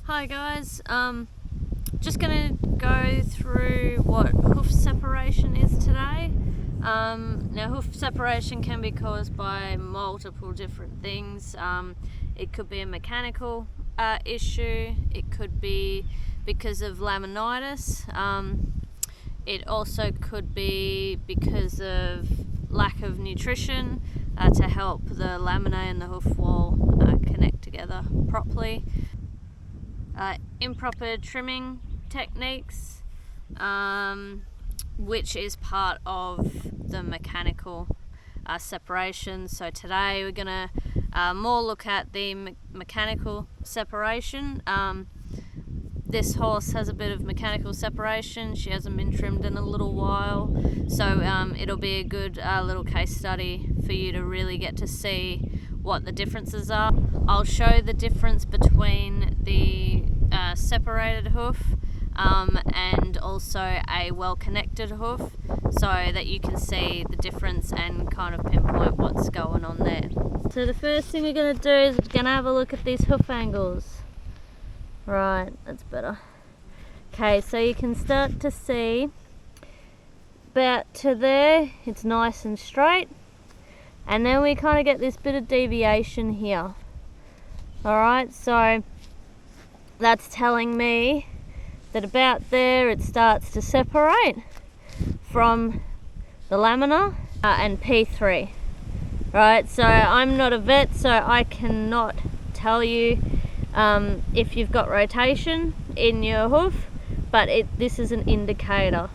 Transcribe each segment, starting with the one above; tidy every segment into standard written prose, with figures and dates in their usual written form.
Hi guys, just gonna go through what hoof separation is today. Now hoof separation can be caused by multiple different things. It could be a mechanical issue, it could be because of laminitis, it also could be because of lack of nutrition to help the laminae and the hoof wall connect together properly. Improper trimming techniques, which is part of the mechanical separation. So today we're going to more look at the mechanical separation. This horse has a bit of mechanical separation. She hasn't been trimmed in a little while, so it'll be a good little case study for you to really get to see what the differences are. I'll show the difference between the separated hoof and also a well-connected hoof, so that you can see the difference and kind of pinpoint what's going on there. So the first thing we're going to do is we're going to have a look at these hoof angles. Right, that's better. Okay, so you can start to see about to there, it's nice and straight, and then we kind of get this bit of deviation here. Alright, so that's telling me that about there it starts to separate from the lamina and P3. Right, so I'm not a vet, so I cannot tell you if you've got rotation in your hoof, but this is an indicator.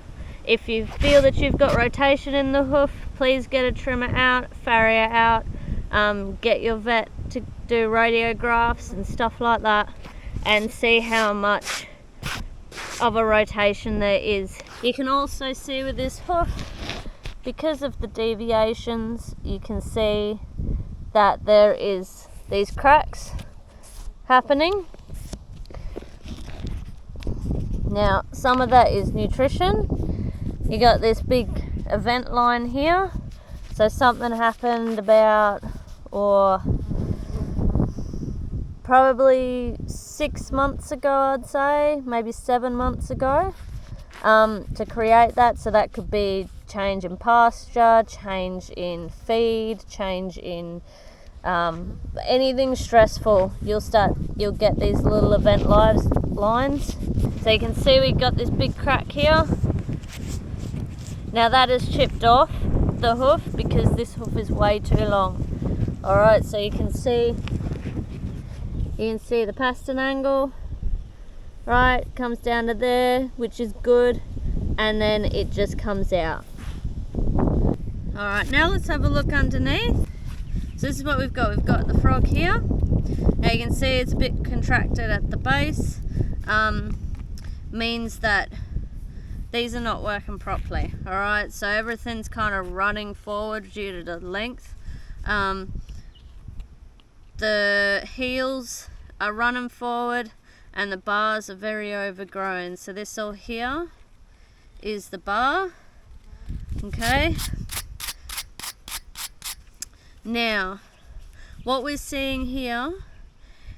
If you feel that you've got rotation in the hoof, please get a trimmer out, farrier out, get your vet to do radiographs and stuff like that and see how much of a rotation there is. You can also see with this hoof, because of the deviations, you can see that there is these cracks happening. Now some of that is nutrition. You got this big event line here, so something happened about, or probably 6 months ago, I'd say, maybe 7 months ago, to create that. So that could be change in pasture, change in feed, change in anything stressful. You'll get these little event lines. So you can see we've got this big crack here. Now that is chipped off the hoof because this hoof is way too long. Alright, so you can see the pastern angle, right, comes down to there, which is good, and then it just comes out. Alright, now let's have a look underneath. So this is what we've got. We've got the frog here. Now you can see it's a bit contracted at the base. Means that these are not working properly. Alright, so everything's kind of running forward due to the length. The heels are running forward and the bars are very overgrown. So this all here is the bar. Okay. Now, what we're seeing here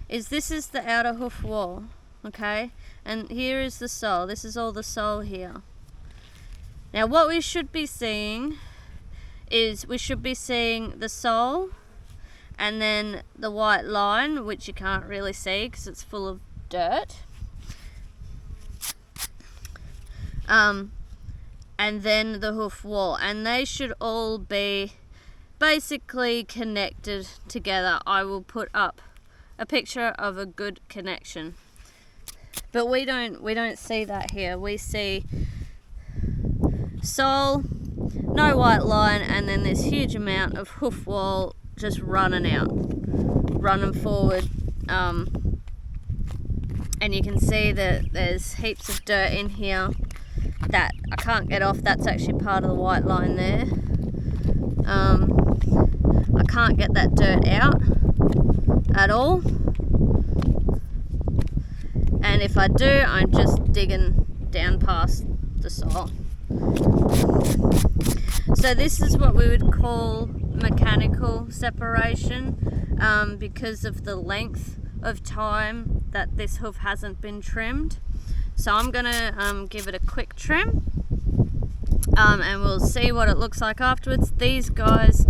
is this is the outer hoof wall. Okay. And here is the sole. This is all the sole here. Now what we should be seeing is the sole and then the white line, which you can't really see because it's full of dirt. And then the hoof wall, and they should all be basically connected together. I will put up a picture of a good connection. But we don't see that here. We see sole, no white line, and then this huge amount of hoof wall just running forward. And you can see that there's heaps of dirt in here that I can't get off. That's actually part of the white line there. I can't get that dirt out at all. And if I do, I'm just digging down past the sole. So this is what we would call mechanical separation, because of the length of time that this hoof hasn't been trimmed. So I'm gonna give it a quick trim, and we'll see what it looks like afterwards. These guys,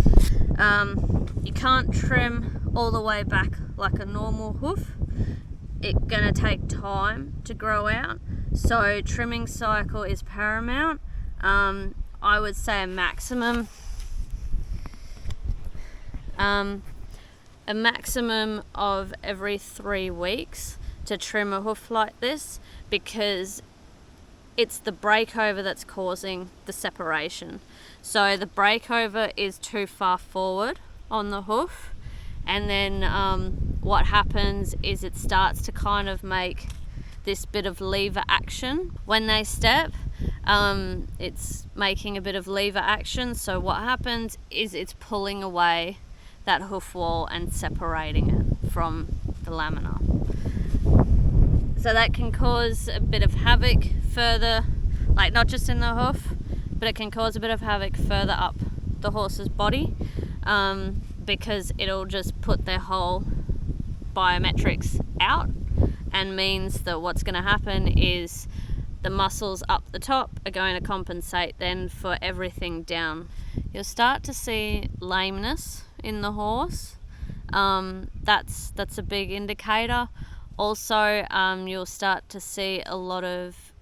you can't trim all the way back like a normal hoof. It's gonna take time to grow out, so trimming cycle is paramount. I would say a maximum of every 3 weeks to trim a hoof like this, because it's the breakover that's causing the separation. So the breakover is too far forward on the hoof, and then what happens is it starts to kind of make this bit of lever action when they step. It's making a bit of lever action, so what happens is it's pulling away that hoof wall and separating it from the lamina. So that can cause a bit of havoc further, like not just in the hoof, but it can cause a bit of havoc further up the horse's body, because it'll just put their whole biometrics out, and means that what's going to happen is the muscles up the top are going to compensate then for everything down. You'll start to see lameness in the horse. That's a big indicator. Also, you'll start to see a lot of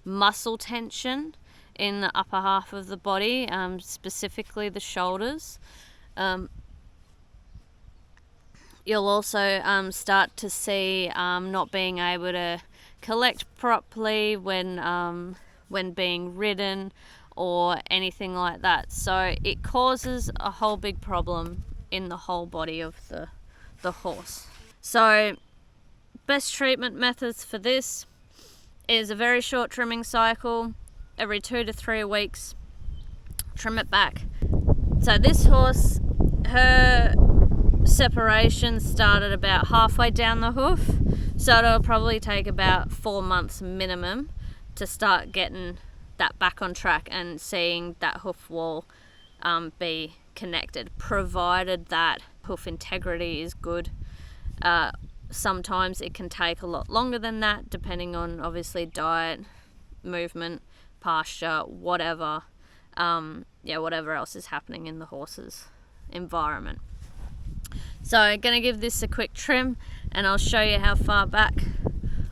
muscle tension in the upper half of the body, specifically the shoulders. You'll also start to see not being able to collect properly when being ridden or anything like that. So it causes a whole big problem in the whole body of the horse. So best treatment methods for this is a very short trimming cycle, every 2 to 3 weeks, trim it back. So this horse, her separation started about halfway down the hoof, so it'll probably take about 4 months minimum to start getting that back on track and seeing that hoof wall be connected, provided that hoof integrity is good. Sometimes it can take a lot longer than that, depending on obviously diet, movement, pasture, whatever else is happening in the horse's environment. So I'm going to give this a quick trim, and I'll show you how far back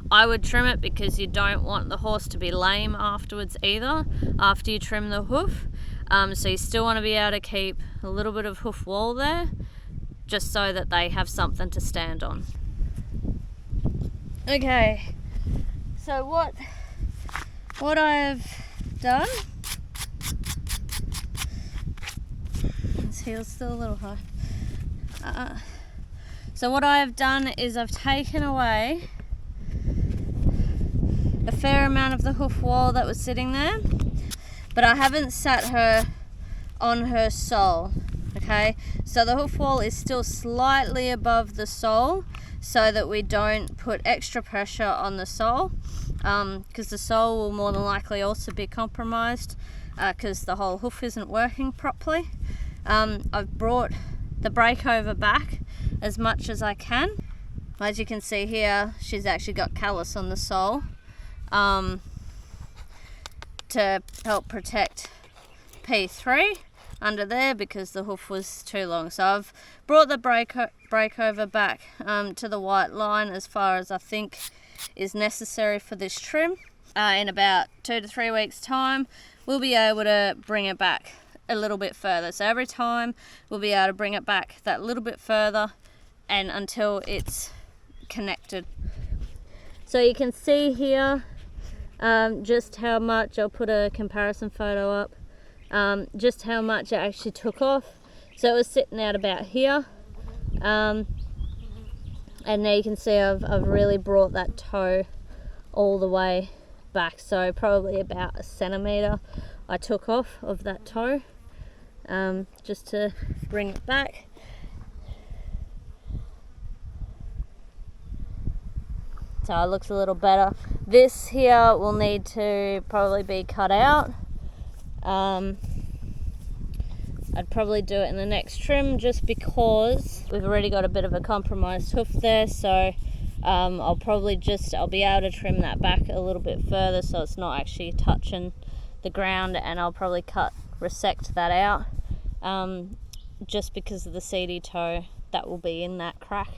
I would trim it, because you don't want the horse to be lame afterwards either, after you trim the hoof. So you still want to be able to keep a little bit of hoof wall there, just so that they have something to stand on. Okay, so what I've done, his heel's still a little high. So what I've done is I've taken away a fair amount of the hoof wall that was sitting there, but I haven't sat her on her sole. Okay, so the hoof wall is still slightly above the sole, so that we don't put extra pressure on the sole, because the sole will more than likely also be compromised, because the whole hoof isn't working properly. I've brought the breakover back as much as I can. As you can see here, she's actually got callus on the sole to help protect P3 under there, because the hoof was too long. So I've brought the breakover back to the white line as far as I think is necessary for this trim. In about 2 to 3 weeks time, we'll be able to bring it back a little bit further. So every time we'll be able to bring it back that little bit further, and until it's connected. So you can see here just how much, I'll put a comparison photo up, just how much it actually took off. So it was sitting out about here, and now you can see I've really brought that toe all the way back, so probably about 1 centimetre I took off of that toe, just to bring it back. So it looks a little better. This here will need to probably be cut out. I'd probably do it in the next trim, just because we've already got a bit of a compromised hoof there, so I'll be able to trim that back a little bit further so it's not actually touching the ground, and I'll probably resect that out, just because of the seedy toe that will be in that crack.